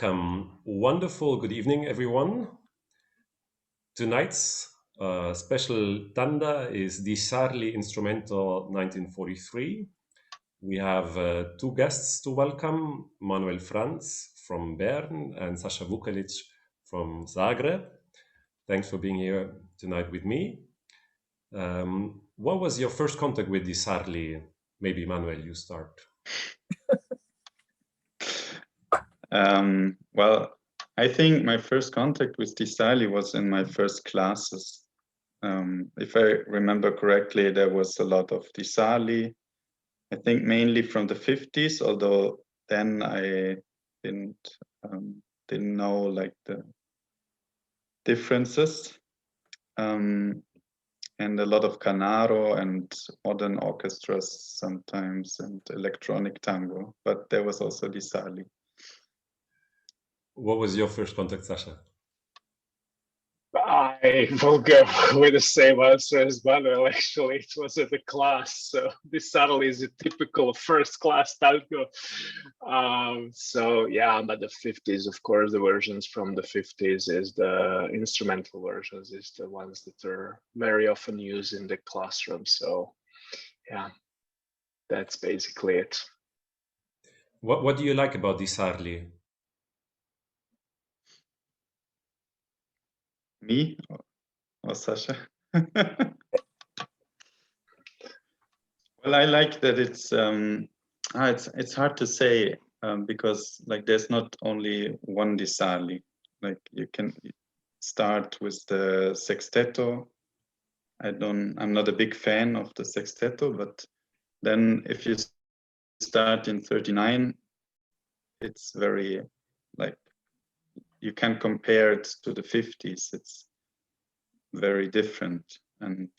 welcome. Wonderful good evening, everyone. Tonight's special tanda is the Sarli Instrumental 1943. We have two guests to welcome, Manuel Frantz from Bern and Sasa Vukelic from Zagreb. Thanks for being here tonight with me. What was your first contact with the Sarli? Maybe Manuel, you start. Well, I think my first contact with the Sarli was in my first classes. If I remember correctly, there was a lot of the Sarli, I think mainly from the 50s, although then I didn't know like the differences. And a lot of Canaro and modern orchestras sometimes and electronic tango, but there was also the Sarli. What was your first contact, Sasha? I will go with the same answer as Manuel. Actually, it was at the class. So this Sarli is a typical first class tango. So yeah, but the 50s, of course, the versions from the 50s is the instrumental versions, is the ones that are very often used in the classroom. So yeah, that's basically it. What do you like about the Sarli? Me or Sasha? Well, I like that it's hard to say because like there's not only one di Sarli. Like you can start with the sextetto. I'm not a big fan of the sextetto, but then if you start in 39, it's very like you can compare it to the 50s. It's very different, and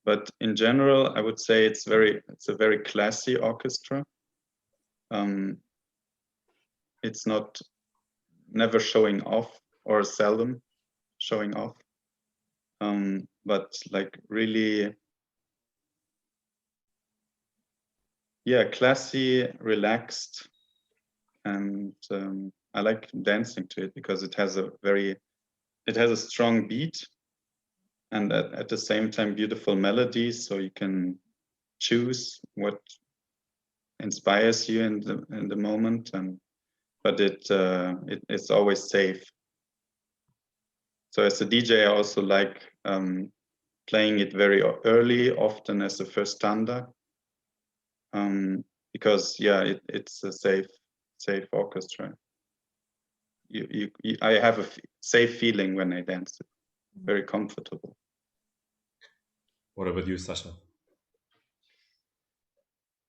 but in general, I would say it's a very classy orchestra. It's never showing off or seldom showing off, but like really, yeah, classy, relaxed, and I like dancing to it because it has a strong beat, and at the same time beautiful melodies, so you can choose what inspires you in the moment, but it's always safe. So as a DJ, I also like playing it very early, often as a first tanda, because yeah, it's a safe orchestra. I have a safe feeling when I dance it, very comfortable. What about you, Sasha?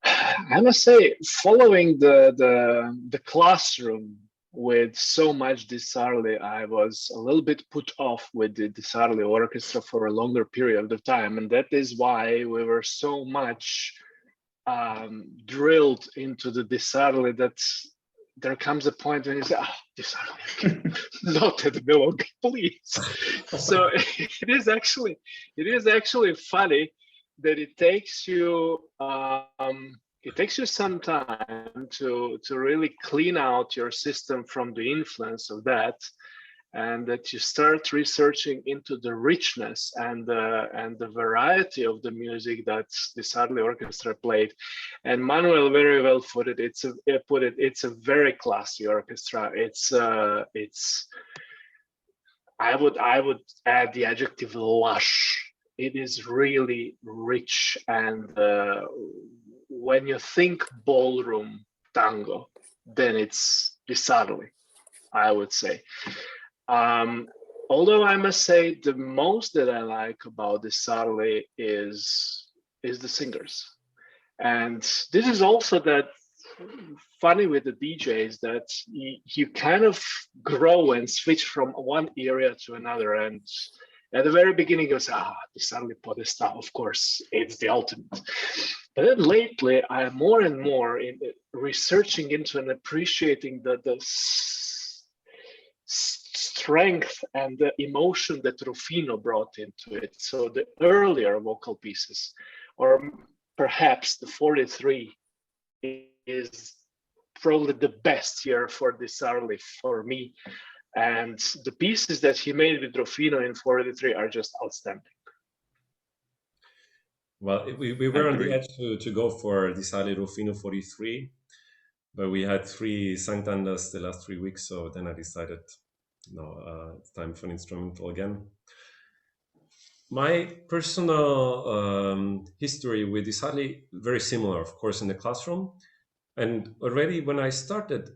I must say, following the classroom with so much di Sarli, I was a little bit put off with the di Sarli orchestra for a longer period of time, and that is why we were so much drilled into the di Sarli that there comes a point when you say, "Oh, di Sarli, not at Milong, please." So it is actually funny that it takes you some time to really clean out your system from the influence of that, and that you start researching into the richness and the variety of the music that the Sarli Orchestra played. And Manuel very well put it. It's a very classy orchestra. I would add the adjective lush. It is really rich, and when you think ballroom tango, then it's di Sarli, I would say. Although I must say the most that I like about di Sarli is the singers, and this is also that funny with the DJs that you kind of grow and switch from one area to another. And at the very beginning, you say, di Sarli Podesta, of course, it's the ultimate. But then lately, I am more and more in researching into and appreciating the strength and the emotion that Rufino brought into it. So the earlier vocal pieces, or perhaps the 43, is probably the best year for the Sarli for me. And the pieces that he made with Rufino in 483 are just outstanding. Well, we were on the edge to go for the Sarli Rufino 43, but we had 3 Santandas the last 3 weeks, so then I decided, no, it's time for an instrumental again. My personal history with the Sarli, very similar, of course, in the classroom. And already when I started,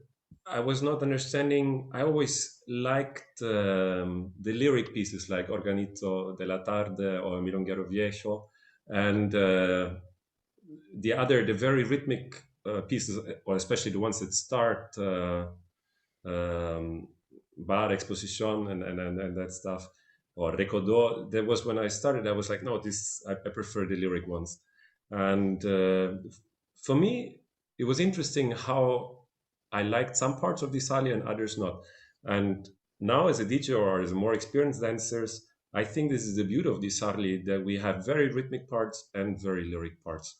I was not understanding. I always liked the lyric pieces like Organito della Tarde or Milonguero Viejo, and the very rhythmic pieces, or especially the ones that start bar exposition and that stuff, or Recodo. That was when I started. I was like, no, I prefer the lyric ones. And for me, it was interesting how I liked some parts of the Sarli and others not. And now, as a DJ or as more experienced dancers, I think this is the beauty of the Sarli, that we have very rhythmic parts and very lyric parts.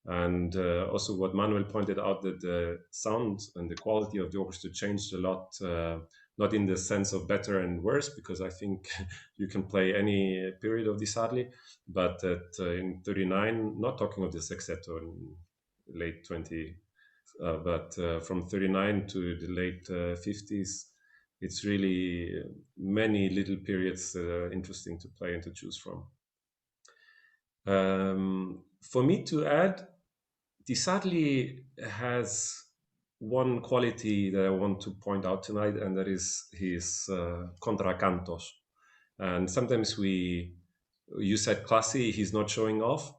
And also what Manuel pointed out, that the sound and the quality of the orchestra changed a lot, not in the sense of better and worse, because I think you can play any period of the Sarli, but that in 39, not talking of the sextetto in late 20, but from 39 to the late 50s, it's really many little periods interesting to play and to choose from. For me to add, the Sarli has one quality that I want to point out tonight, and that is his contracantos. And sometimes you said classy, he's not showing off.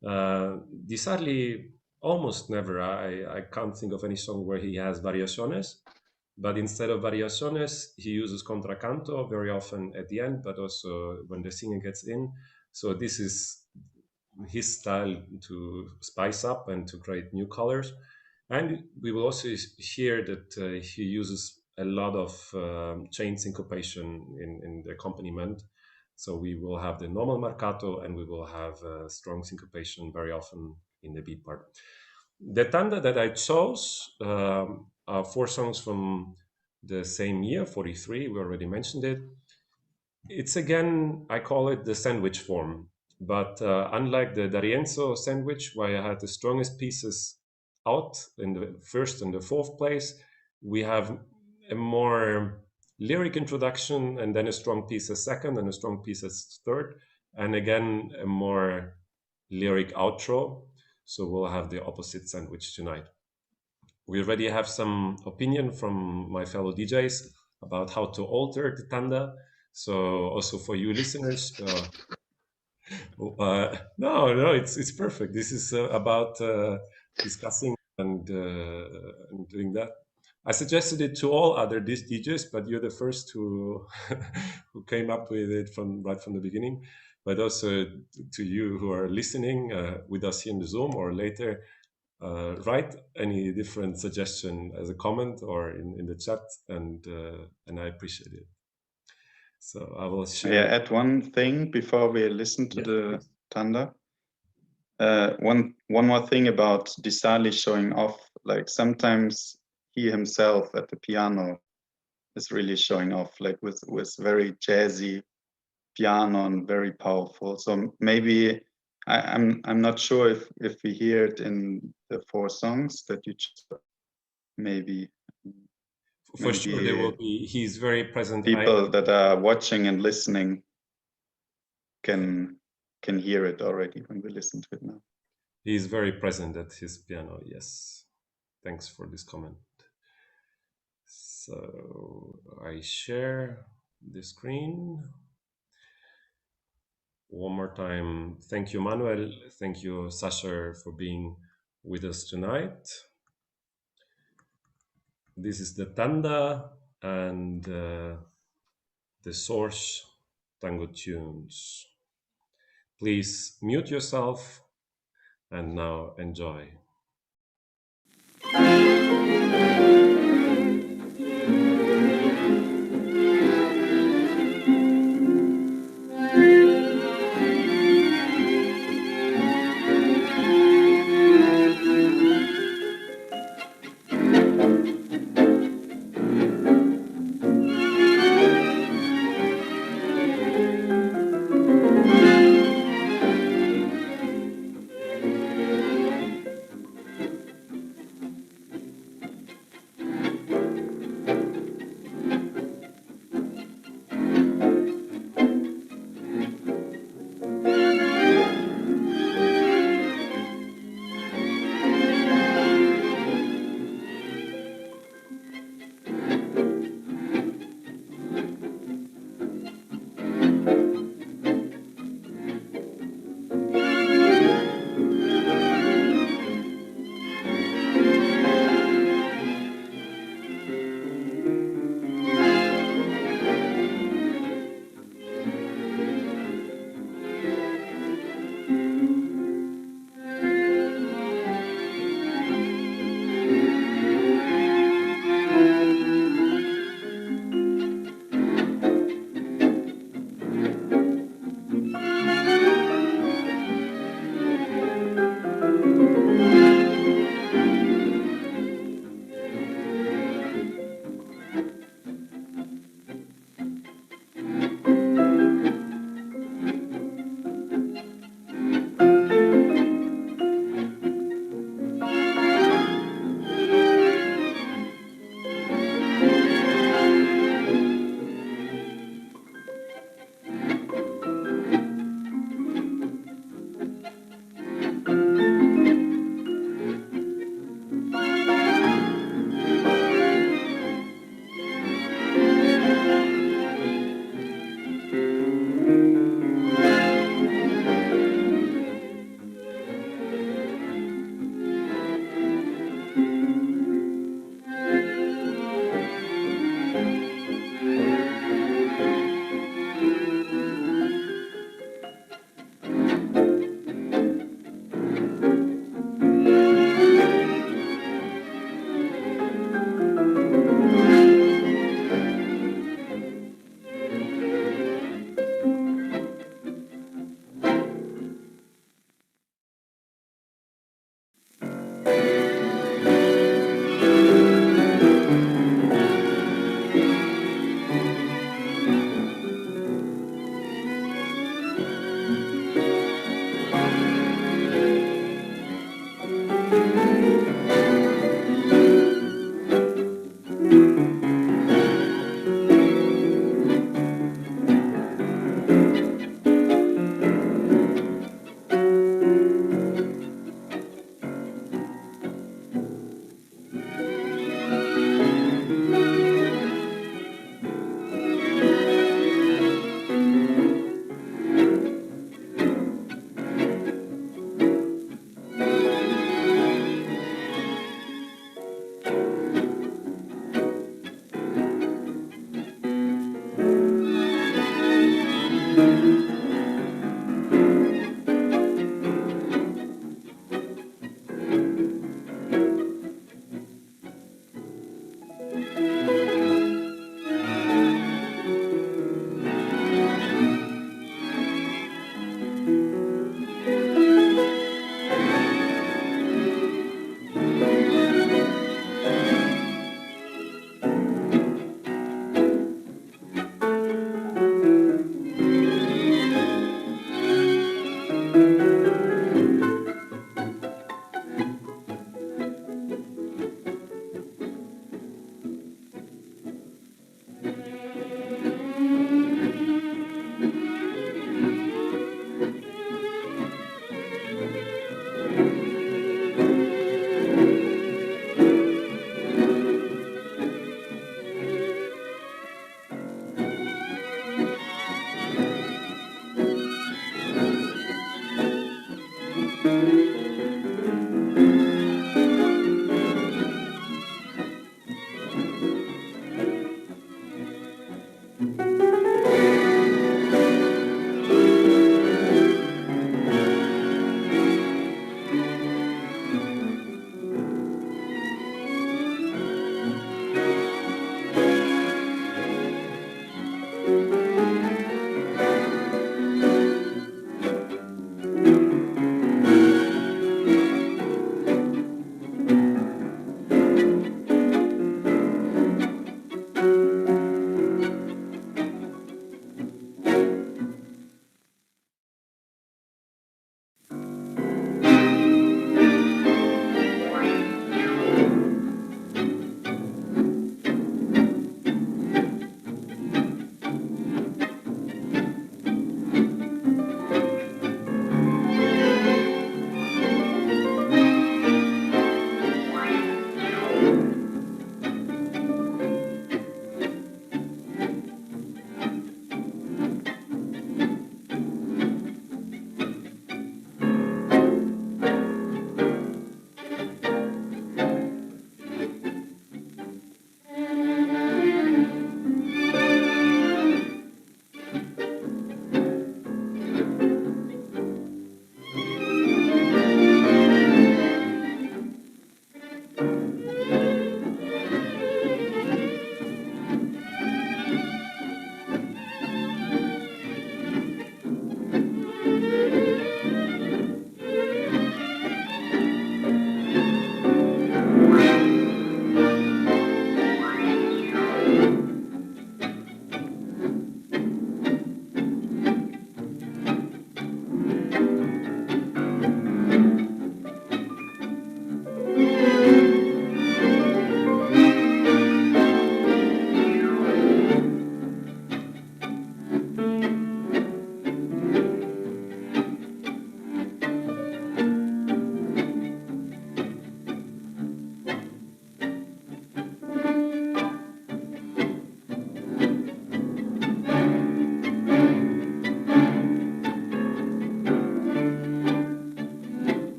The Sarli almost never, I can't think of any song where he has variaciones, but instead of variaciones, he uses contracanto very often at the end, but also when the singer gets in. So this is his style to spice up and to create new colors. And we will also hear that he uses a lot of chain syncopation in the accompaniment. So we will have the normal marcato, and we will have strong syncopation very often in the beat part. The tanda that I chose are 4 songs from the same year, 43. We already mentioned it. It's again, I call it the sandwich form. But unlike the D'Arienzo sandwich, where I had the strongest pieces out in the first and the fourth place, we have a more lyric introduction, and then a strong piece as second, and a strong piece as third, and again a more lyric outro. So we'll have the opposite sandwich tonight. We already have some opinion from my fellow DJs about how to alter the tanda. So also for you listeners, no, it's perfect. This is about discussing and doing that. I suggested it to all other DJs, but you're the first who who came up with it right from the beginning. But also to you who are listening with us here in the Zoom or later, write any different suggestion as a comment or in the chat, and I appreciate it. So I will share. Yeah, add one thing before we listen to the tanda. One more thing about Di Sarli showing off. Like sometimes he himself at the piano is really showing off, like with very jazzy piano and very powerful. So maybe I'm not sure if we hear it in the 4 songs that you chose. Maybe. For sure, there will be. He's very present. People that are watching and listening can hear it already when we listen to it now. He's very present at his piano. Yes. Thanks for this comment. So I share the screen. One more time. Thank you, Manuel. Thank you, Sasa, for being with us tonight. This is the tanda and the source Tango tunes. Please mute yourself and now enjoy.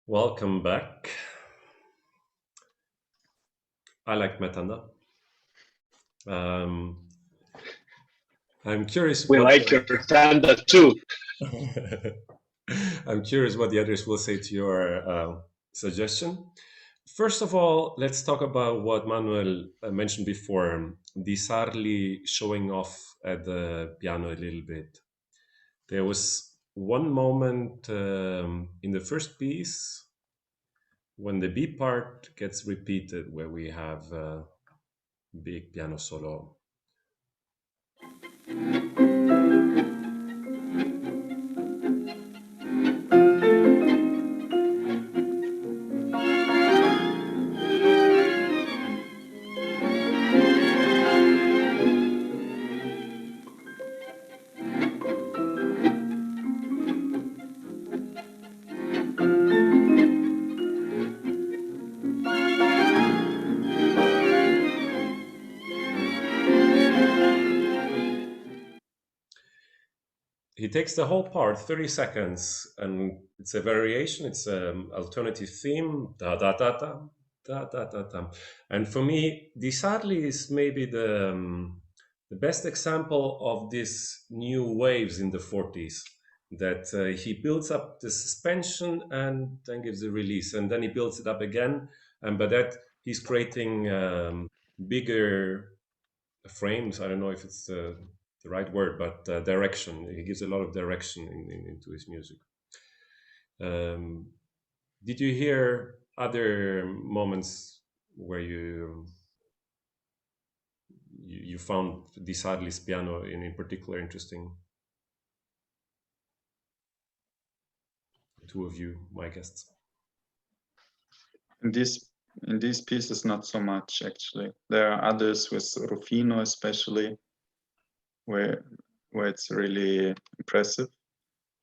Welcome back. I like Metanda. I'm curious. We like your tanda too. I'm curious what the others will say to your suggestion. First of all, let's talk about what Manuel mentioned before, the Sarli showing off at the piano a little bit. There was one moment in the first piece when the B part gets repeated, where we have a big piano solo. He takes the whole part, 30 seconds, and it's a variation, it's an alternative theme, da da da da, da da da da. And for me, Di Sarli is maybe the best example of these new waves in the 40s, that he builds up the suspension and then gives a release, and then he builds it up again, and by that he's creating bigger frames. I don't know if it's the right word, but direction. He gives a lot of direction into his music. Did you hear other moments where you found Di Sarli's piano in particular interesting? The two of you, my guests. In these pieces, not so much actually. There are others with Rufino, especially, where it's really impressive.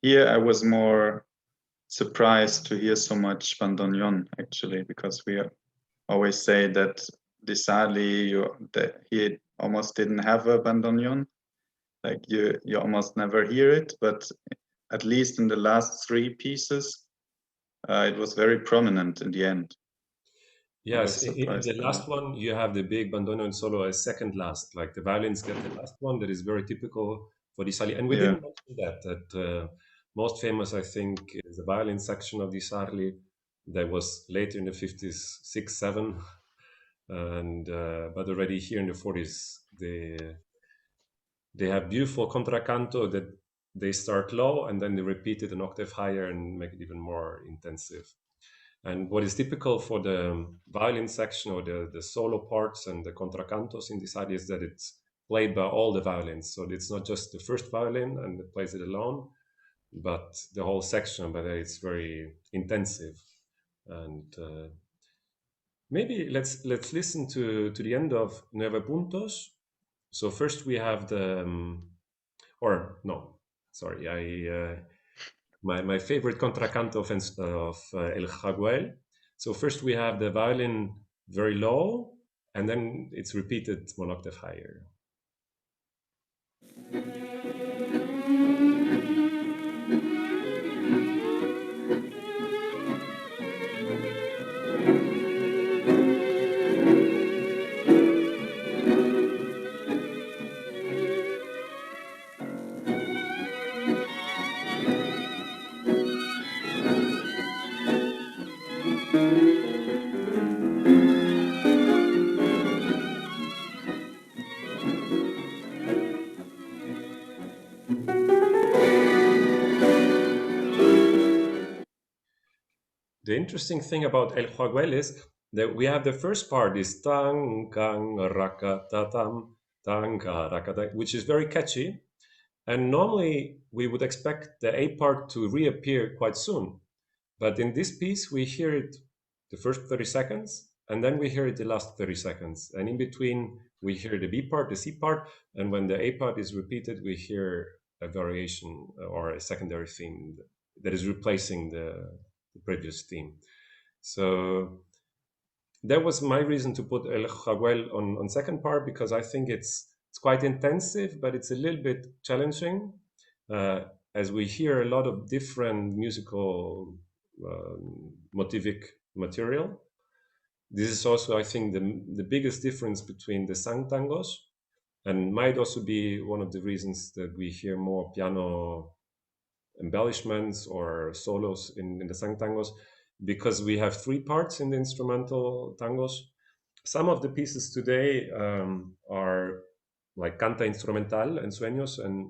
Here, I was more surprised to hear so much bandoneon actually, because we always say that Di Sarli, that he almost didn't have a bandoneon. Like you almost never hear it, but at least in the last three pieces, it was very prominent in the end. Yes, in the last one, you have the big bandoneon solo as second last, like the violins get the last one. That is very typical for Di Sarli. And we didn't mention that most famous, I think, is the violin section of Di Sarli that was later in the 50s, 6, 7. And but already here in the 40s, they have beautiful contracanto that they start low and then they repeat it an octave higher and make it even more intensive. And what is typical for the violin section or the solo parts and the contracantos in Di Sarli is that it's played by all the violins. So it's not just the first violin and it plays it alone, but the whole section. But it's very intensive. And maybe let's listen to the end of Nueve Puntos. So first we have the, my favorite contracanto of El Jaguel. So first we have the violin very low, and then it's repeated one octave higher. The interesting thing about El Jaguel is that we have the first part is tang kang rakatatam tanga rakata, which is very catchy, and normally we would expect the A part to reappear quite soon, but in this piece we hear it the first 30 seconds, and then we hear it the last 30 seconds, and in between we hear the B part, the C part, and when the A part is repeated, we hear a variation or a secondary theme that is replacing the previous theme. So that was my reason to put El Jaguel on second part, because I think it's quite intensive, but it's a little bit challenging, as we hear a lot of different musical motivic material. This is also, I think, the biggest difference between the sung tangos, and might also be one of the reasons that we hear more piano embellishments or solos in the sung tangos, because we have 3 parts in the instrumental tangos. Some of the pieces today are like canta instrumental and sueños and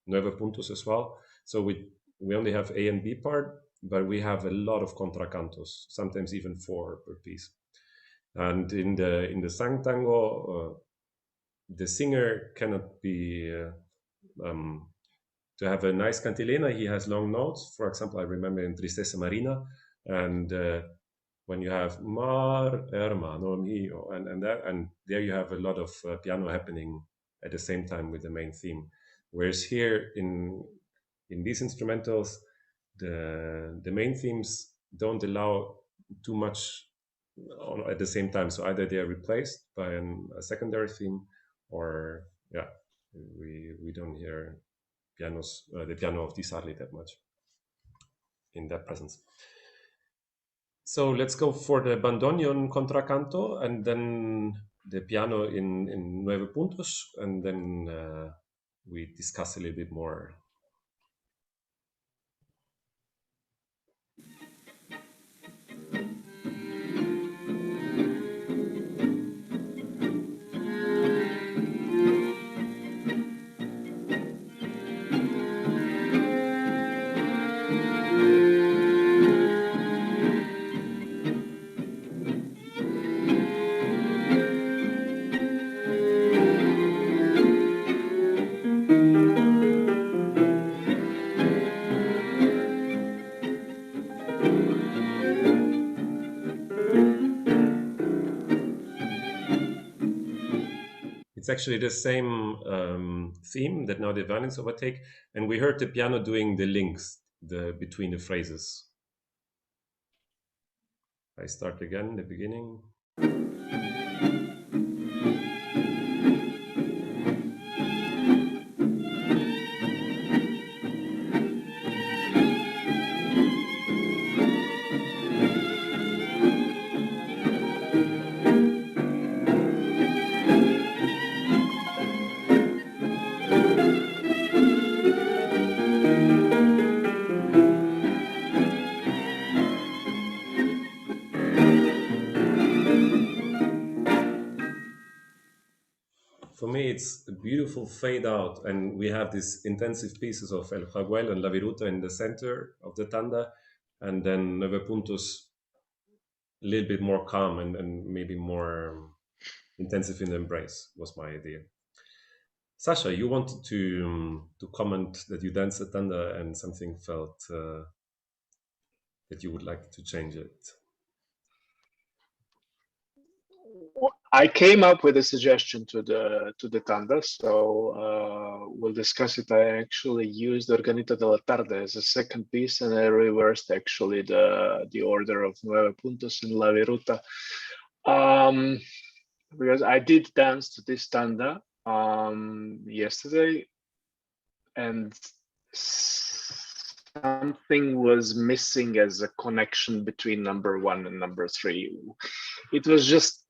9 puntos as well. So we only have A and B part, but we have a lot of contracantos, sometimes even 4 per piece. And in the sang tango, the singer cannot be to have a nice cantilena. He has long notes. For example, I remember in Tristeza Marina, and when you have mar hermano mio, and there you have a lot of piano happening at the same time with the main theme. Whereas here in these instrumentals, the main themes don't allow too much at the same time. So either they are replaced by a secondary theme, or we don't hear the piano of Di Sarli that much in that presence. So let's go for the bandoneon contracanto, and then the piano in 9 puntos, and then we discuss a little bit more. It's actually the same theme that now the violins overtake, and we heard the piano doing the links between the phrases. I start again, the beginning. For me, it's a beautiful fade out, and we have these intensive pieces of El Jaguel and La Viruta in the center of the tanda, and then 9 puntos a little bit more calm and maybe more intensive in the embrace was my idea. Sasha, you wanted to comment that you danced a tanda and something felt that you would like to change it. I came up with a suggestion to the tanda, so we'll discuss it. I actually used Organito de la Tarde as a second piece, and I reversed actually the order of 9 puntos and La Viruta, because I did dance to this tanda yesterday, and something was missing as a connection between number 1 and number 3. It was just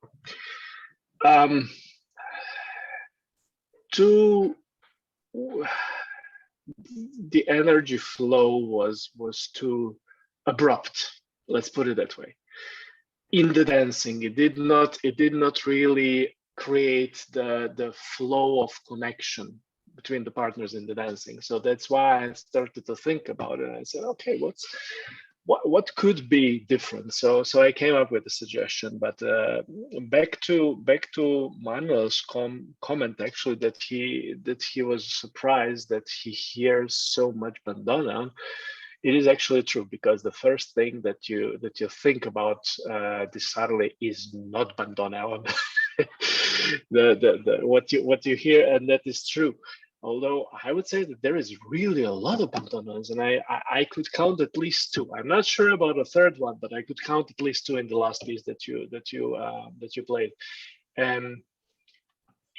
the energy flow was too abrupt, let's put it that way. In the dancing, it did not really create the flow of connection between the partners in the dancing. So that's why I started to think about it. I said, okay, what could be different? So I came up with a suggestion. But back to Manuel's comment, actually, that he was surprised that he hears so much bandoneon. It is actually true, because the first thing that you think about Di Sarli is not bandoneon. What you hear, and that is true. Although I would say that there is really a lot of bandoneons, and I could count at least 2. I'm not sure about a third one, but I could count at least 2 in the last piece that you played. And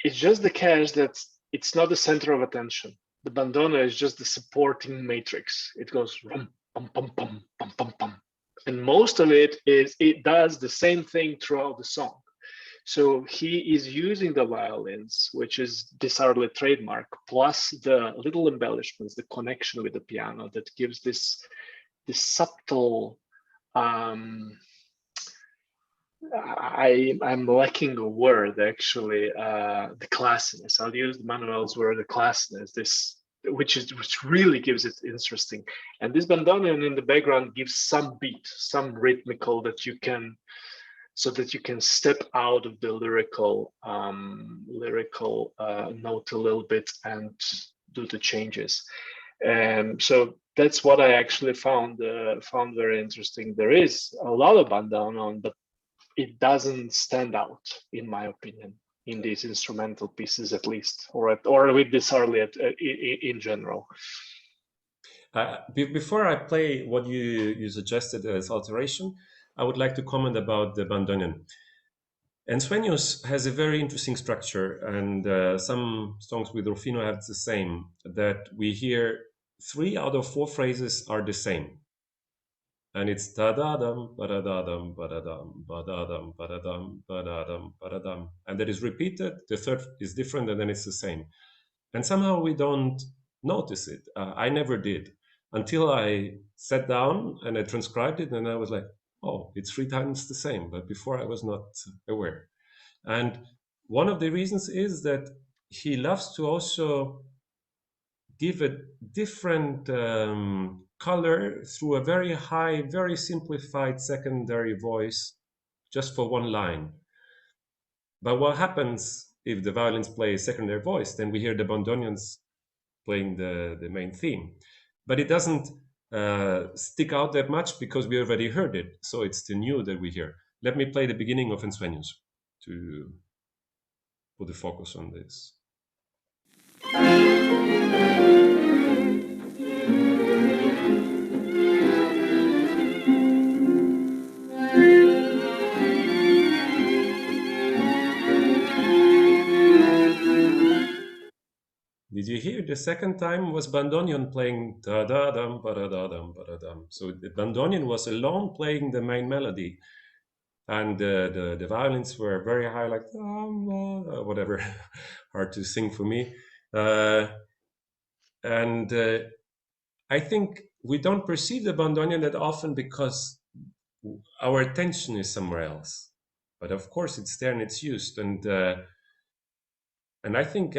it's just the case that it's not the center of attention. The bandoneon is just the supporting matrix. It goes rum, pum, pum, pum, pum, pum, and most of it does the same thing throughout the song. So he is using the violins, which is the Sarli trademark, plus the little embellishments, the connection with the piano that gives this subtle. I'm lacking a word actually. The classiness. I'll use Manuel's word, the classiness. This, which really gives it interesting. And this bandoneon in the background gives some beat, some rhythmical that you can. So that you can step out of the lyrical note a little bit and do the changes. So that's what I actually found very interesting. There is a lot of bandoneon, but it doesn't stand out, in my opinion, in these instrumental pieces, at least, or with this Sarli in general. Before I play what you suggested as alteration, I would like to comment about the bandoneon. Ensueños has a very interesting structure, and some songs with Rufino have the same, that we hear 3 out of 4 phrases are the same. And it's da-da-dum, ba-da-da-dum, ba-da-dum, ba-da-dum, ba-da-dum, ba-da-dum, ba-da-dum. And that is repeated, the third is different, and then it's the same. And somehow we don't notice it. I never did, until I sat down and I transcribed it, and I was like, oh, it's 3 times the same. But before I was not aware. And one of the reasons is that he loves to also give a different color through a very high, very simplified secondary voice just for one line. But what happens if the violins play a secondary voice? Then we hear the bandoneons playing the main theme. But it doesn't stick out that much because we already heard it. So it's the new that we hear. Let me play the beginning of Ensueños to put the focus on this. Did you hear the second time was bandoneon playing da-da-dum, ba-da-da-dum, ba-da-dum. So the bandoneon was alone playing the main melody. And the violins were very high, like whatever, hard to sing for me. And I think we don't perceive the bandoneon that often because our attention is somewhere else. But of course, it's there and it's used. And I think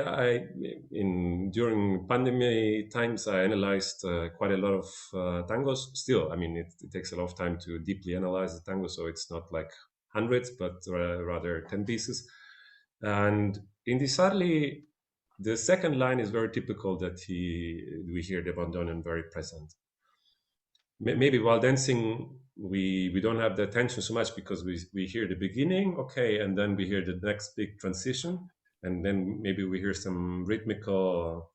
during pandemic times, I analyzed quite a lot of tangos. Still, I mean, it takes a lot of time to deeply analyze the tango, so it's not like hundreds, but rather 10 pieces. And in the Sarli, the second line is very typical that we hear the bandoneon very present. Maybe while dancing, we don't have the attention so much because we hear the beginning, okay, and then we hear the next big transition. And then maybe we hear some rhythmical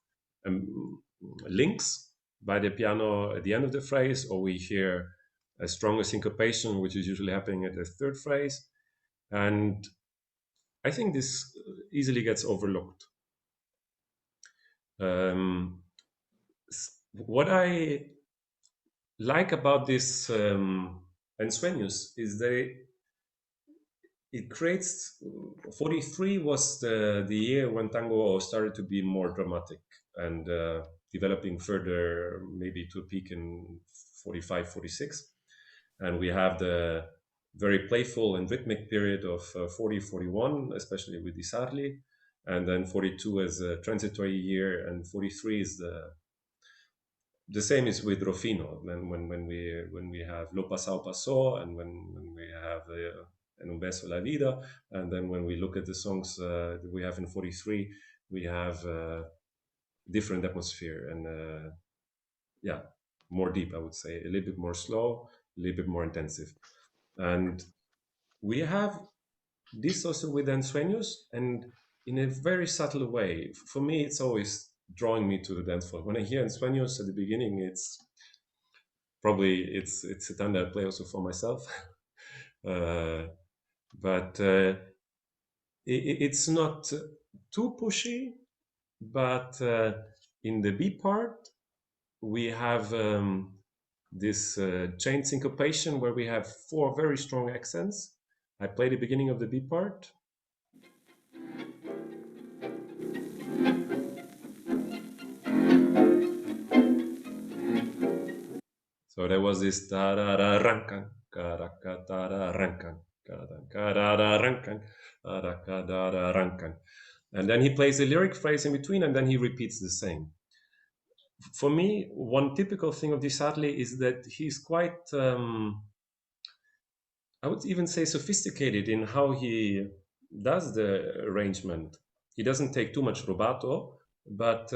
links by the piano at the end of the phrase, or we hear a stronger syncopation, which is usually happening at the third phrase. And I think this easily gets overlooked. What I like about this Ensueños is it creates 43 was the year when tango started to be more dramatic and developing further, maybe to a peak in 45, 46. And we have the very playful and rhythmic period of 40, 41, especially with the Sarli. And then 42 as a transitory year, and 43 is the same is with Rufino. Then when we have Lo Pasao Pasó, and when we have En un beso la vida, and then when we look at the songs that we have in 43, we have different atmosphere and more deep, I would say, a little bit more slow, a little bit more intensive. And we have this also with Ensueños, and in a very subtle way. For me, it's always drawing me to the dance floor. When I hear Ensueños at the beginning, it's a time that I play also for myself. But it's not too pushy, but in the B part, we have this chain syncopation where we have 4 very strong accents. I play the beginning of the B part. So there was this ta-da-da-rankan, ka-da-ka-da-da-rankan, ka-da-ka-da-da-rankan, ka-da-ka-da-da-rankan. And then he plays a lyric phrase in between, and then he repeats the same. For me, one typical thing of Di Sarli is that he's quite, I would even say, sophisticated in how he does the arrangement. He doesn't take too much rubato, but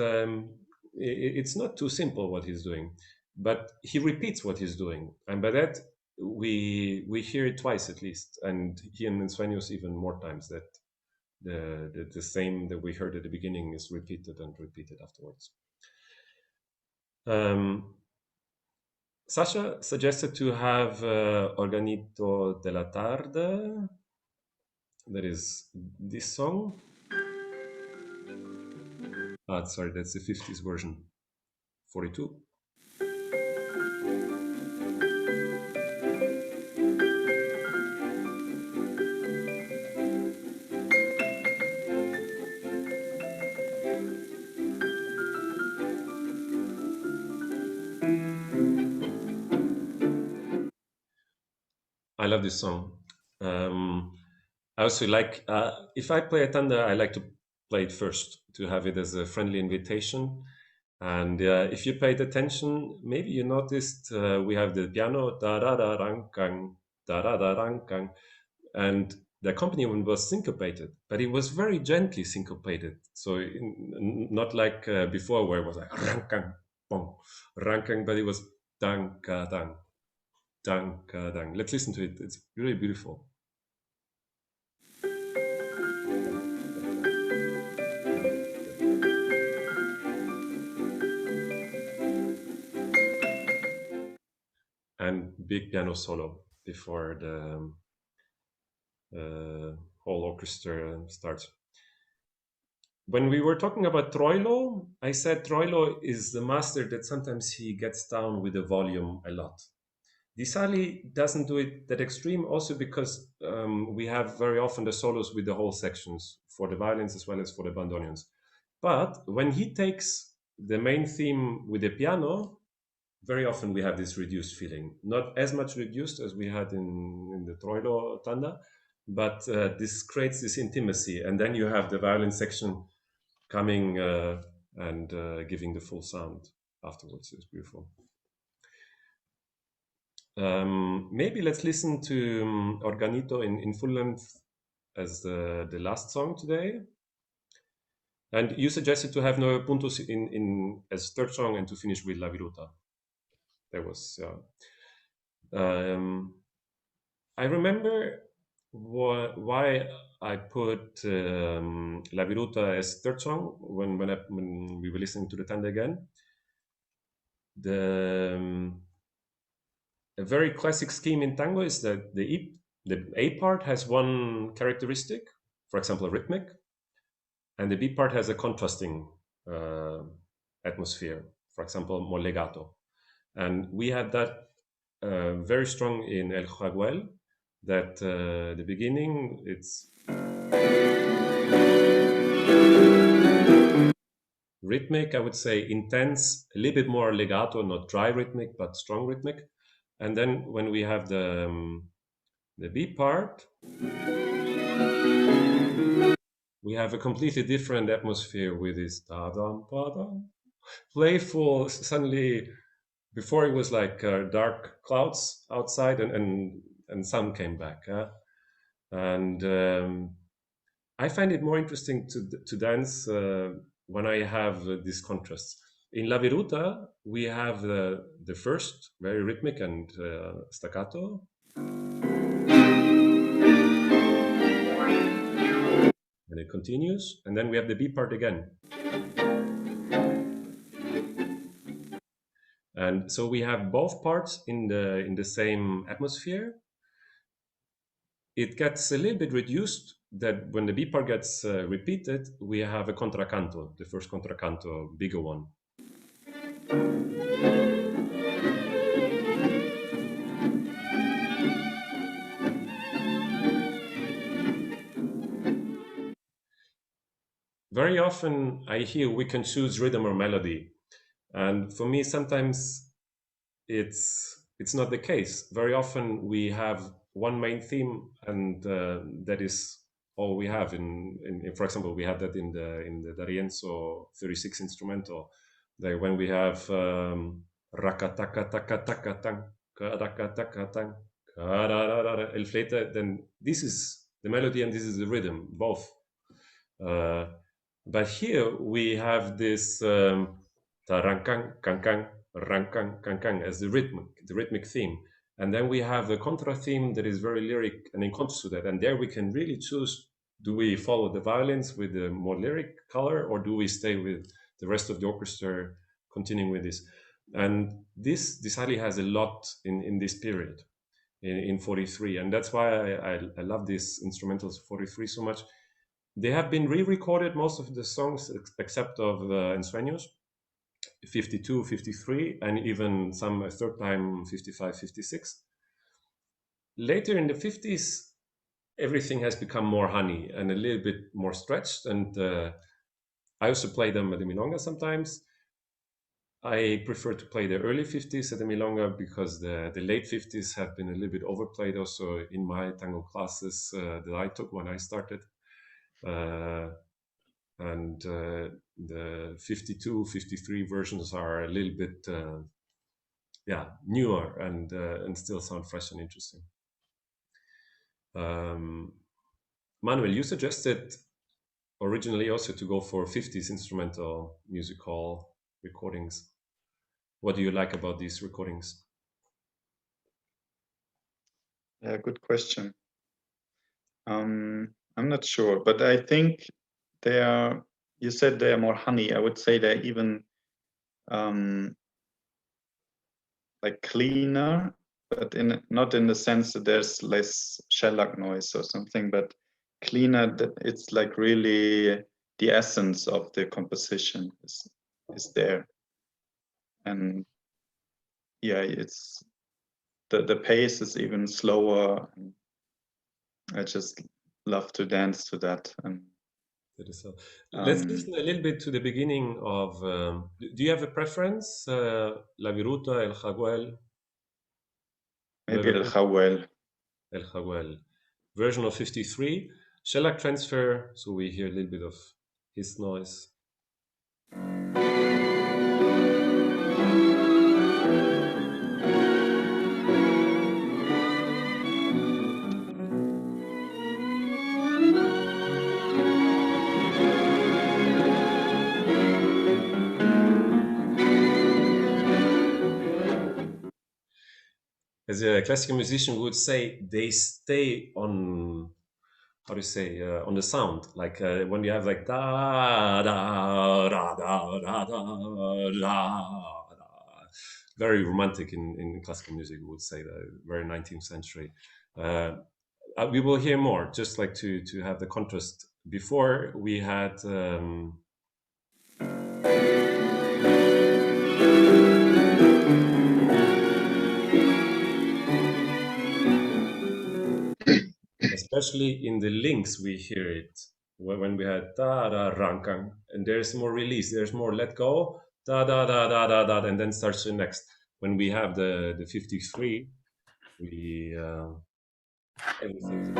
it's not too simple what he's doing. But he repeats what he's doing, and by that we hear it twice at least, and he and Sueños even more times, that the same that we heard at the beginning is repeated and repeated afterwards. Sasha suggested to have Organito della Tarde. That is this song. Sorry, that's the 50s version. 42. I love this song. I also like, if I play a tanda, I like to play it first to have it as a friendly invitation. And if you paid attention, maybe you noticed we have the piano, da-da-da-rang-kang, da-da-da-rang-kang, and the accompaniment was syncopated, but it was very gently syncopated. So not like before where it was like rang-kang, bong, rang-kang, but it was dang-ka-dang. Dang, dang. Let's listen to it. It's really beautiful. And big piano solo before the whole orchestra starts. When we were talking about Troilo, I said Troilo is the master that sometimes he gets down with the volume a lot. Di Sarli doesn't do it that extreme, also because we have very often the solos with the whole sections for the violins as well as for the bandoneons. But when he takes the main theme with the piano, very often we have this reduced feeling. Not as much reduced as we had in the Troilo Tanda, but this creates this intimacy. And then you have the violin section coming and giving the full sound afterwards. It's beautiful. Maybe let's listen to Organito in full length as the last song today. And you suggested to have Nueve Puntos in as third song and to finish with La Viruta. That was, I remember why I put La Viruta as third song when we were listening to the Tanda again. A very classic scheme in tango is that the A part has one characteristic, for example, a rhythmic, and the B part has a contrasting atmosphere, for example, more legato. And we had that very strong in El Jaguel, that the beginning, it's rhythmic, I would say intense, a little bit more legato, not dry rhythmic, but strong rhythmic. And then when we have the B part, we have a completely different atmosphere with this da-dum, ba-dum, playful. Suddenly, before it was like dark clouds outside, and sun came back. And I find it more interesting to dance when I have these contrasts. In La Viruta, we have the first, very rhythmic and staccato. And it continues, and then we have the B part again. And so we have both parts in the same atmosphere. It gets a little bit reduced that when the B part gets repeated, we have a contracanto, the first contracanto, bigger one. very often I hear we can choose rhythm or melody, and for me sometimes it's not the case. Very often we have one main theme, and that is all we have. For example, we had that in the D'Arienzo 36 instrumental. Like when we have rakataka taka taka tang karaka taka tang kararara el flete, then this is the melody and this is the rhythm, both. Uh, but here we have this tarankang kankang rankang kankang as the rhythmic theme, and then we have the contra theme that is very lyric and in contrast to that. And there we can really choose: do we follow the violins with the more lyric color, or do we stay with the rest of the orchestra, continuing with this? And this Sarli has a lot in this period in 43, and that's why I love these instrumentals 43 so much. They have been re-recorded, most of the songs, except of Ensueños, 52, 53, and even some a third time, 55, 56. Later in the 50s, everything has become more honey and a little bit more stretched. And I also play them at the Milonga sometimes. I prefer to play the early 50s at the Milonga because the late 50s have been a little bit overplayed also in my tango classes that I took when I started. And the 52, 53 versions are a little bit newer and still sound fresh and interesting. Manuel, you suggested originally also to go for 50s instrumental music hall recordings. What do you like about these recordings? Yeah, good question. I'm not sure, but I think they are, you said they are more honey. I would say they're even like cleaner, but not in the sense that there's less shellac noise or something, but cleaner, that it's like really the essence of the composition is there. And yeah, it's the pace is even slower. I just love to dance to that. And let's listen a little bit to the beginning of. Do you have a preference? La Viruta, El Jaguel? Maybe El Jaguel. El Jaguel. Version of 53. Shellac transfer, so we hear a little bit of his noise. As a classical musician would say, they stay on, how do you say, on the sound. Like when you have like da da da da da da da. Very romantic in classical music, we would say that, very 19th century. We will hear more, just like to have the contrast. Before we had especially in the links, we hear it when we had da da rankang, and there's more release, there's more let go, da da da da da da, and then starts the next. When we have the 53, we everything.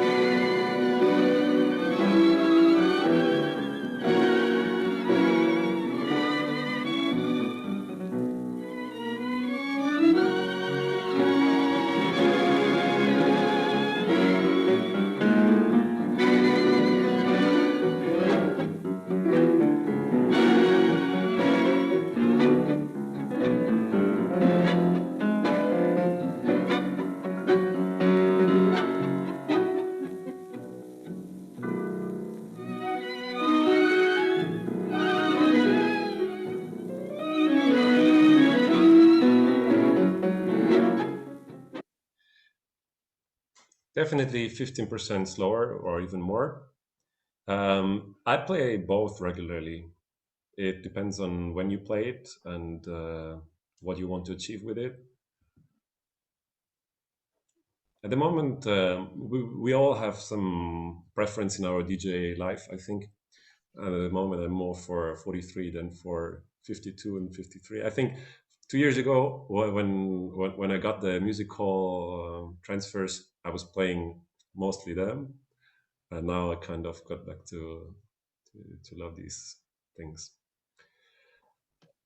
Definitely 15% slower or even more. I play both regularly. It depends on when you play it and what you want to achieve with it. At the moment, we all have some preference in our DJ life, I think. At the moment, I'm more for 43 than for 52 and 53. I think 2 years ago, when I got the music hall transfers, I was playing mostly them, and now I kind of got back to love these things.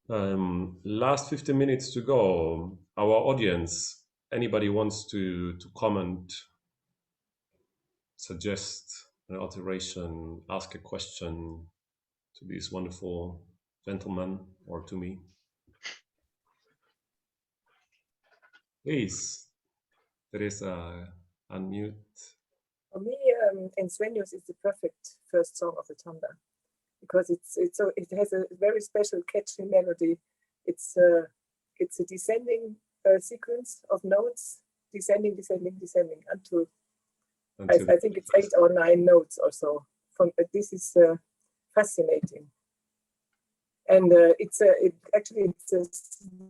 Last 15 minutes to go. Our audience, anybody wants to comment, suggest an alteration, ask a question to these wonderful gentlemen or to me? Please, Teresa, unmute. For me, Ensueños is the perfect first song of the tanda, because it has a very special catchy melody. It's a descending sequence of notes, descending until I think it's 8 or 9 notes or so. This is fascinating, and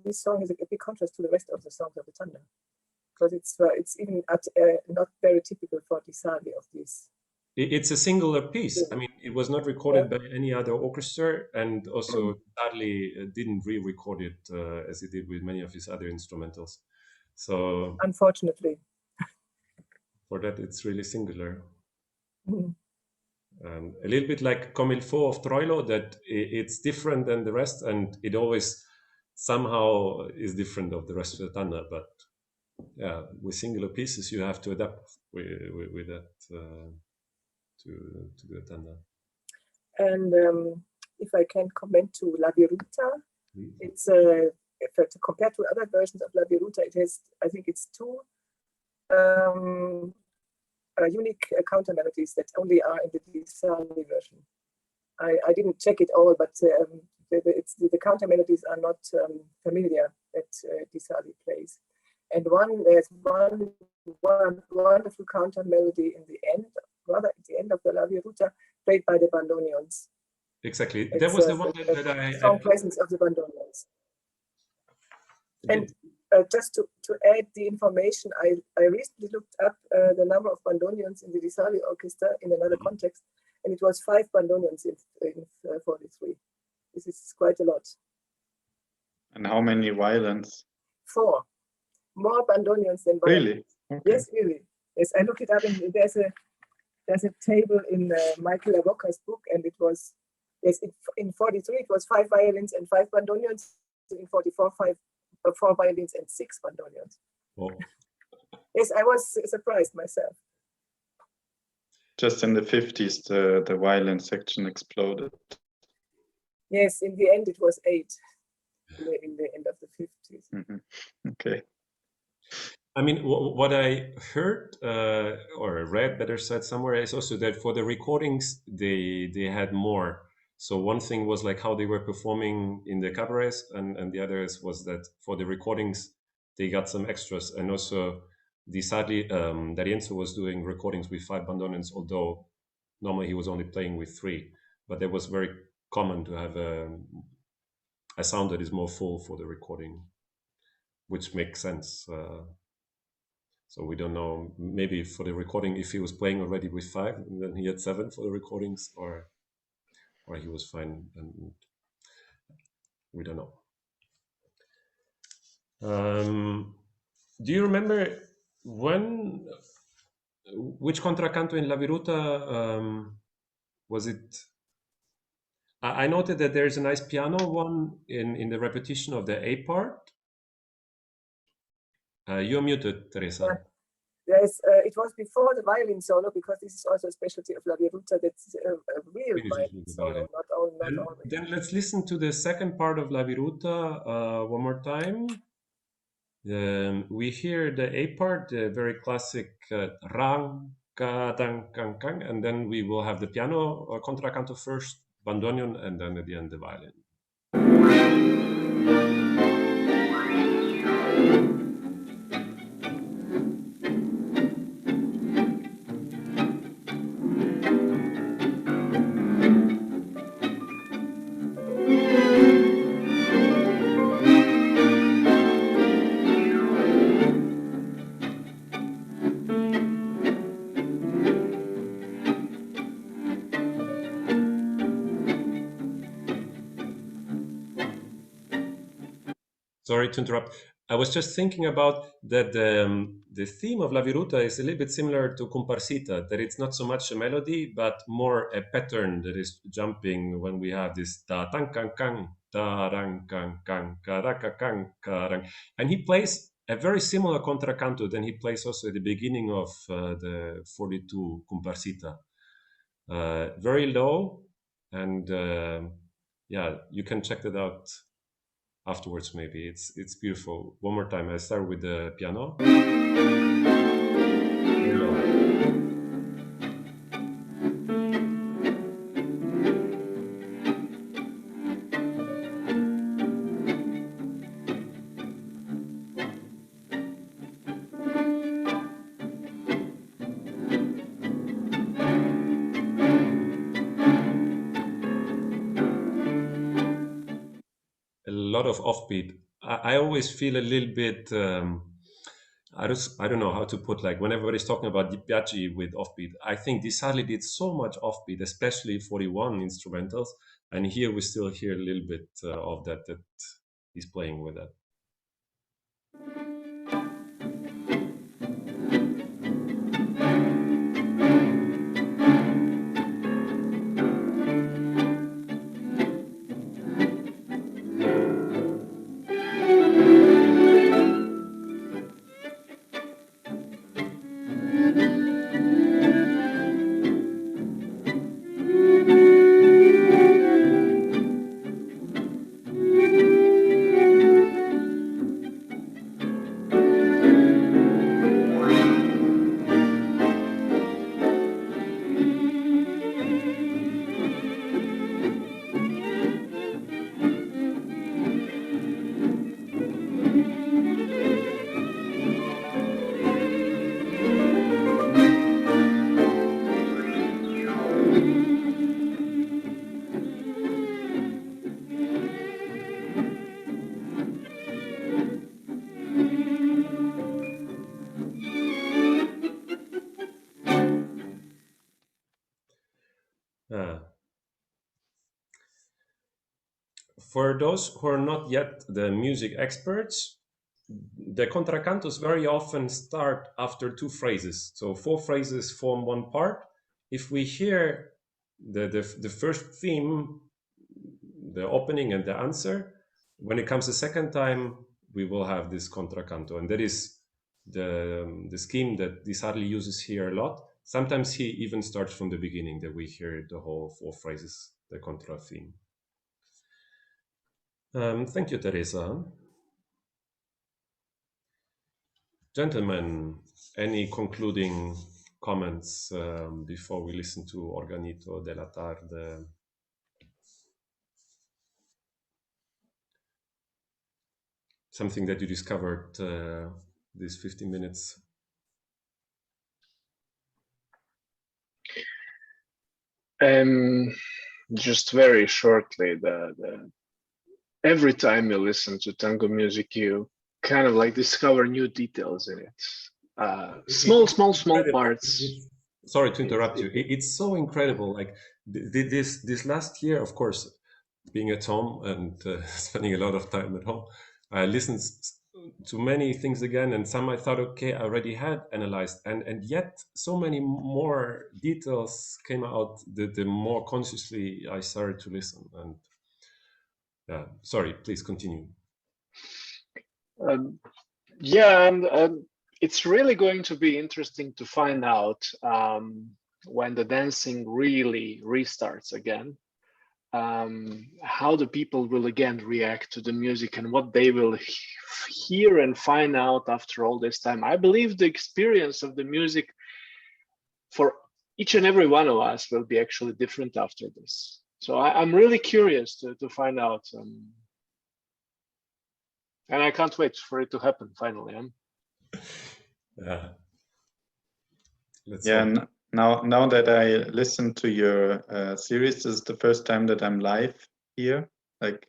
this song is a big contrast to the rest of the songs of the tanda, because it's even not very typical for Di Sarli of this. It's a singular piece. I mean, it was not recorded by any other orchestra, and also Sarli didn't re-record it as he did with many of his other instrumentals. So unfortunately, for that, it's really singular. Mm. A little bit like Comme il faut of Troilo, that it's different than the rest, and it always somehow is different of the rest of the tanda. But yeah, with singular pieces, you have to adapt with that to the tanda. And if I can comment to La Viruta, it's compared to other versions of La Viruta, it has, I think it's 2 unique counter melodies that only are in the Di Sarli version. I didn't check it all, but the counter melodies are not familiar that Di Sarli plays. And there's one wonderful counter melody in the end, rather at the end of the La Viruta, played by the bandoneons. Exactly, that was the one that I strong presence of the bandoneons. And just to add the information, I recently looked up the number of bandoneons in the Di Sarli orchestra in another context, and it was 5 bandoneons in 43. This is quite a lot. And how many violins? 4. More bandoneons than violins. Really? Okay. Yes, really. Yes, I looked it up, and there's a table in Michael Avoca's book, and it was in 43 it was 5 violins and 5 bandoneons. In 44, 4 violins and 6 bandoneons. Oh. Yes, I was surprised myself. Just in the 50s, the violin section exploded. Yes, in the end it was 8. In the end of the 50s. Mm-hmm. Okay. I mean, what I heard or read, better said, somewhere is also that for the recordings they had more. So one thing was like how they were performing in the cabarets, and the others was that for the recordings they got some extras, and also Di Sarli, D'Arienzo was doing recordings with 5 bandoneons, although normally he was only playing with 3. But that was very common to have a sound that is more full for the recording, which makes sense. So we don't know, maybe for the recording, if he was playing already with 5, and then he had 7 for the recordings, or he was fine, and we don't know. Do you remember which contracanto in La Viruta was it? I noted that there's a nice piano one in the repetition of the A part. You're muted, Teresa. Yeah. Yes, it was before the violin solo, because this is also a specialty of La Viruta. That's a real violin solo, not only. Then let's listen to the second part of La Viruta one more time. We hear the A part, the very classic rang, ka, dang, kang, kang, and then we will have the piano contracanto first, bandoneon, and then at the end the violin. Sorry to interrupt. I was just thinking about that the theme of La Viruta is a little bit similar to Comparsita, that it's not so much a melody, but more a pattern that is jumping when we have this ta tan kan kan, ta ran kan kan, karaka kan karang. And he plays a very similar contracanto than he plays also at the beginning of the 42 Comparsita. Very low, and yeah, you can check that out afterwards. Maybe it's beautiful. One more time. I start with the piano. A lot of offbeat. I always feel a little bit. I don't know how to put, like, when everybody's talking about Di Piaggi with offbeat, I think Di Sarli did so much offbeat, especially 41 instrumentals, and here we still hear a little bit of that he's playing with that. For those who are not yet the music experts, the contracantos very often start after two phrases. So 4 phrases form one part. If we hear the first theme, the opening and the answer, when it comes the second time, we will have this contracanto. And that is the scheme that Di Sarli uses here a lot. Sometimes he even starts from the beginning, that we hear the whole 4 phrases, the contra theme. Thank you, Teresa. Gentlemen, any concluding comments before we listen to Organito della Tarde? Something that you discovered these 15 minutes? Just very shortly, every time you listen to tango music, you kind of like discover new details in it. Small parts. Sorry to interrupt you. It's so incredible. Like this last year, of course, being at home and spending a lot of time at home, I listened to many things again, and some I thought, okay, I already had analyzed, and yet so many more details came out the more consciously I started to listen. And sorry, please continue. Yeah, and it's really going to be interesting to find out when the dancing really restarts again, how the people will again react to the music and what they will hear and find out after all this time. I believe the experience of the music for each and every one of us will be actually different after this. So I'm really curious to find out. And I can't wait for it to happen finally. Now that I listened to your series, this is the first time that I'm live here. Like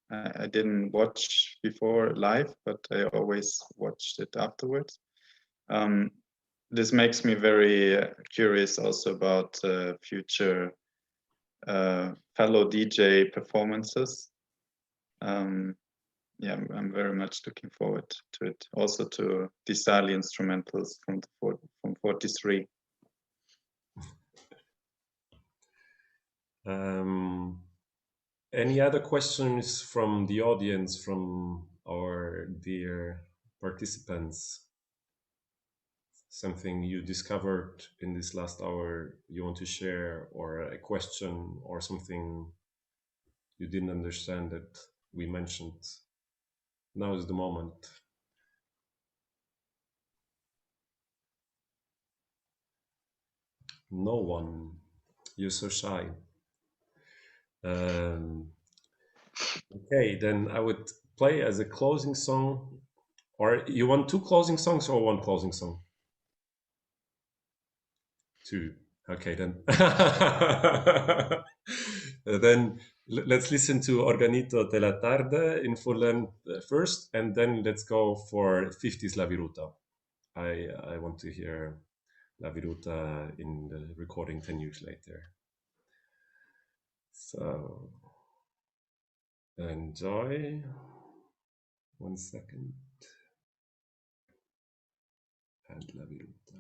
I didn't watch before live, but I always watched it afterwards. This makes me very curious also about future fellow DJ performances. yeah, I'm very much looking forward to it. Also to the Sarli instrumentals from 43. Any other questions from the audience, from our dear participants? Something you discovered in this last hour you want to share, or a question, or something you didn't understand that we mentioned? Now is the moment. No one. You're so shy. Okay, then I would play as a closing song. Or you want two closing songs or one closing song? Two. Okay, then. Then let's listen to Organito della Tarde in full length first, and then let's go for 50s La Viruta. I want to hear La Viruta in the recording 10 years later. So enjoy. 1 second. And La Viruta.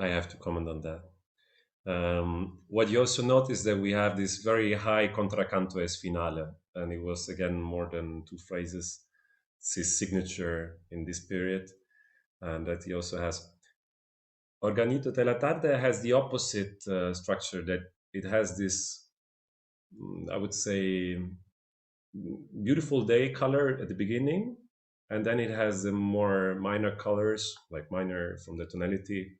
I have to comment on that. What you also notice that we have this very high contracanto as finale, and it was again more than two phrases. It's his signature in this period, and that he also has. Organito della Tarde has the opposite structure, that it has this, I would say, beautiful day color at the beginning, and then it has the more minor colors, like minor from the tonality,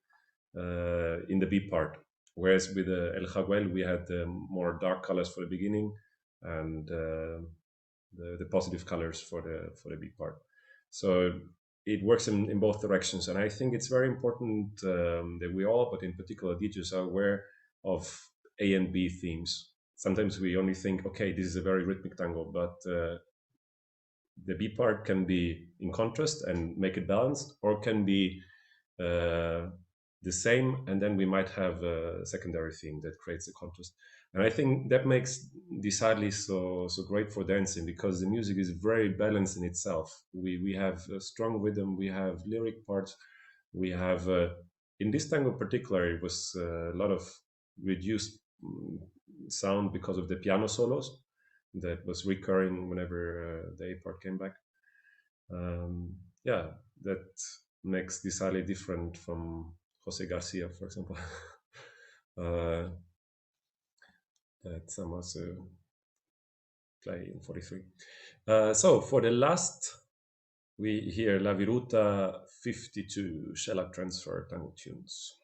in the B part. Whereas with El Jaguel, we had more dark colors for the beginning and the positive colors for the B part. So it works in both directions. And I think it's very important that we all, but in particular DJs, are aware of A and B themes. Sometimes we only think, okay, this is a very rhythmic tango, but the B part can be in contrast and make it balanced, or can be the same, and then we might have a secondary theme that creates a contrast. And I think that makes the Sarli so great for dancing, because the music is very balanced in itself. We have a strong rhythm, we have lyric parts, we have in this tango in particular, it was a lot of reduced sound because of the piano solos that was recurring whenever the A part came back. Yeah, that makes the Sarli different from Jose Garcia, for example. That some also play in 43. So for the last, we hear La Viruta 52, Shellac Transfer Tango Tunes.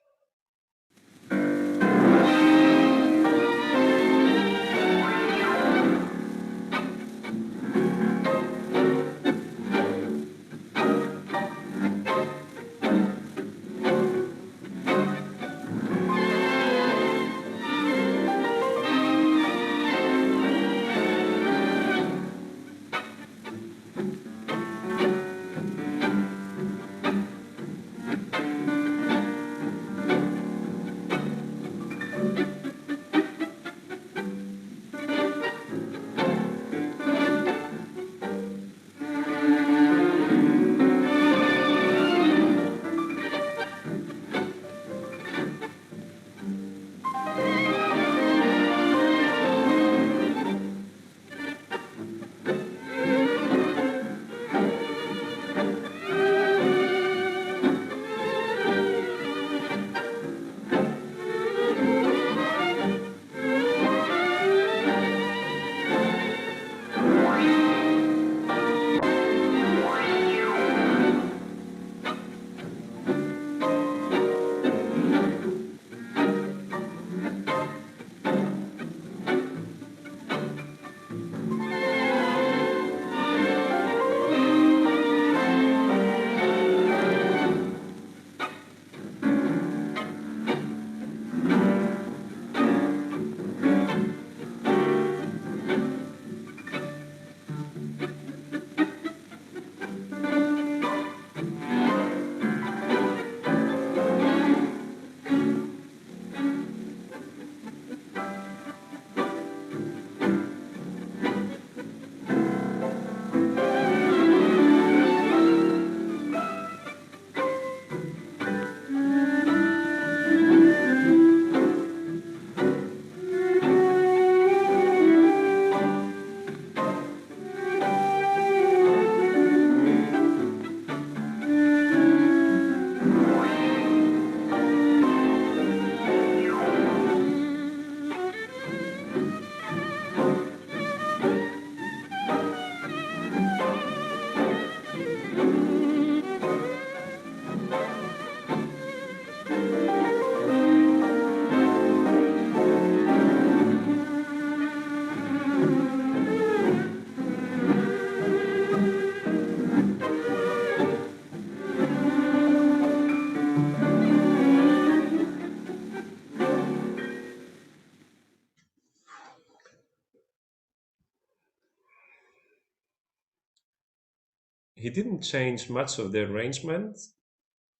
He didn't change much of the arrangement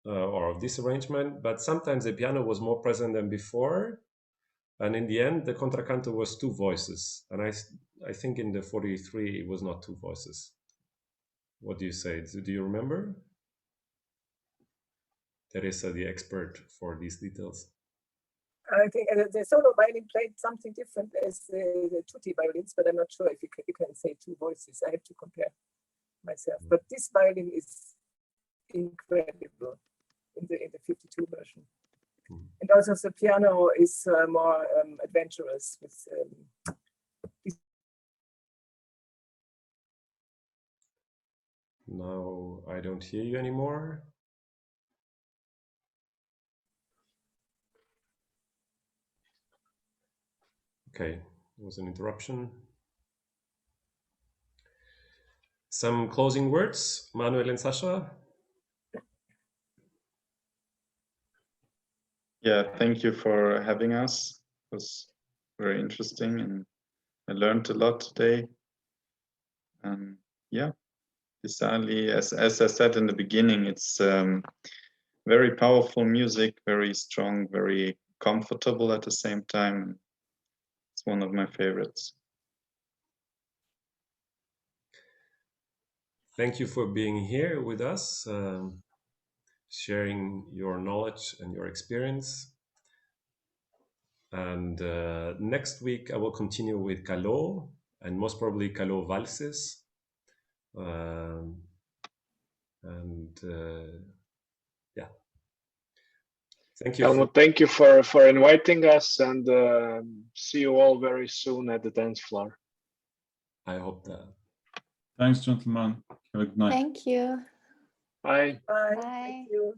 or of this arrangement, but sometimes the piano was more present than before. And in the end, the contracanto was two voices. And I think in the 43, it was not two voices. What do you say? Do you remember? Teresa, the expert for these details. I think the solo violin played something different as the tutti violins, but I'm not sure if you can say two voices. I have to compare myself. But this violin is incredible in the 52 version. And also the piano is more adventurous with Now I don't hear you anymore. Okay, there was an interruption. Some closing words, Manuel and Sasha? Yeah, thank you for having us. It was very interesting and I learned a lot today. Yeah. Sarli, as I said in the beginning, it's very powerful music, very strong, very comfortable at the same time. It's one of my favorites. Thank you for being here with us, sharing your knowledge and your experience. And next week I will continue with Caló, and most probably Caló valses. Yeah. Thank you. Helmut, thank you for inviting us, and see you all very soon at the dance floor. I hope that. Thanks, gentlemen. Have a good night. Thank you. Bye. Bye. Bye. Thank you.